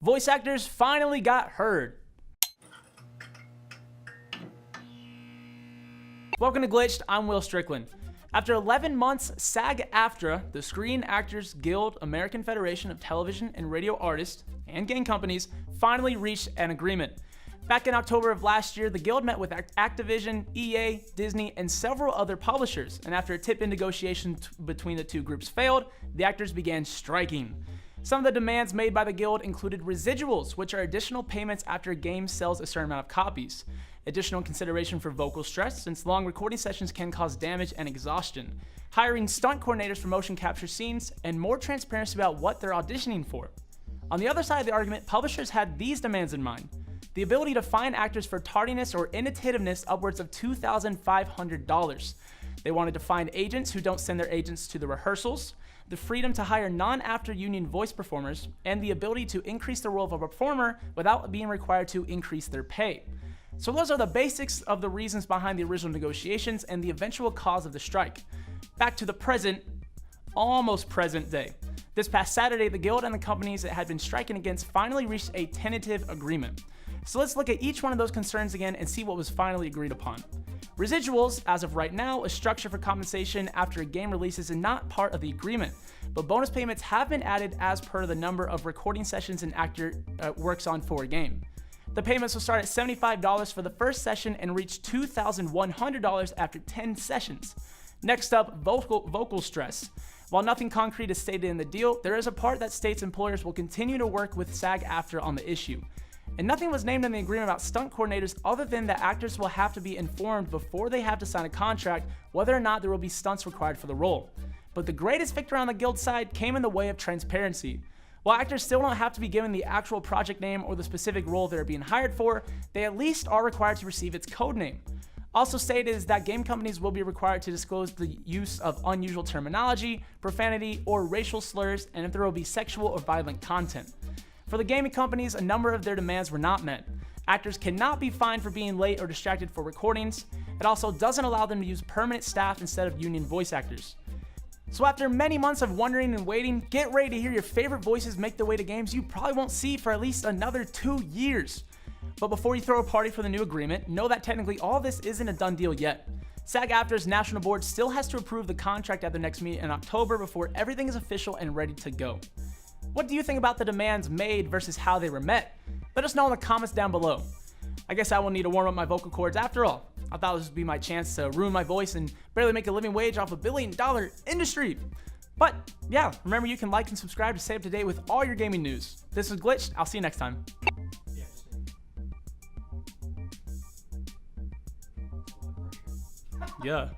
Voice actors finally got heard. Welcome to Glitched, I'm Will Strickland. After 11 months, SAG-AFTR, the Screen Actors Guild American Federation of Television and Radio Artists and Game Companies, finally reached an agreement. Back in October of last year, the guild met with Activision, EA, Disney, and several other publishers, and after a tip-in negotiation between the two groups failed, the actors began striking. Some of the demands made by the guild included residuals, which are additional payments after a game sells a certain amount of copies, additional consideration for vocal stress, since long recording sessions can cause damage and exhaustion, hiring stunt coordinators for motion capture scenes, and more transparency about what they're auditioning for. On the other side of the argument, publishers had these demands in mind: the ability to fine actors for tardiness or inattentiveness upwards of $2,500. They wanted to fine agents who don't send their agents to the rehearsals, the freedom to hire non-after union voice performers, and the ability to increase the role of a performer without being required to increase their pay. So those are the basics of the reasons behind the original negotiations and the eventual cause of the strike. Back to the present, almost present day. This past Saturday, the guild and the companies it had been striking against finally reached a tentative agreement. So let's look at each one of those concerns again and see what was finally agreed upon. Residuals, as of right now, a structure for compensation after a game releases is not part of the agreement, but bonus payments have been added as per the number of recording sessions an actor works on for a game. The payments will start at $75 for the first session and reach $2,100 after 10 sessions. Next up, vocal stress. While nothing concrete is stated in the deal, there is a part that states employers will continue to work with SAG-AFTR on the issue. And nothing was named in the agreement about stunt coordinators other than that actors will have to be informed before they have to sign a contract whether or not there will be stunts required for the role. But the greatest victory on the guild side came in the way of transparency. While actors still don't have to be given the actual project name or the specific role they're being hired for, they at least are required to receive its code name. Also stated is that game companies will be required to disclose the use of unusual terminology, profanity, or racial slurs, and if there will be sexual or violent content. For the gaming companies, a number of their demands were not met. Actors cannot be fined for being late or distracted for recordings. It also doesn't allow them to use permanent staff instead of union voice actors. So after many months of wondering and waiting, get ready to hear your favorite voices make their way to games you probably won't see for at least another 2 years. But before you throw a party for the new agreement, know that technically all this isn't a done deal yet. SAG-AFTR's national board still has to approve the contract at their next meeting in October before everything is official and ready to go. What do you think about the demands made versus how they were met? Let us know in the comments down below. I guess I will need to warm up my vocal cords after all. I thought this would be my chance to ruin my voice and barely make a living wage off a $1 billion industry. But yeah, remember you can like and subscribe to stay up to date with all your gaming news. This is Glitched. I'll see you next time. Yeah.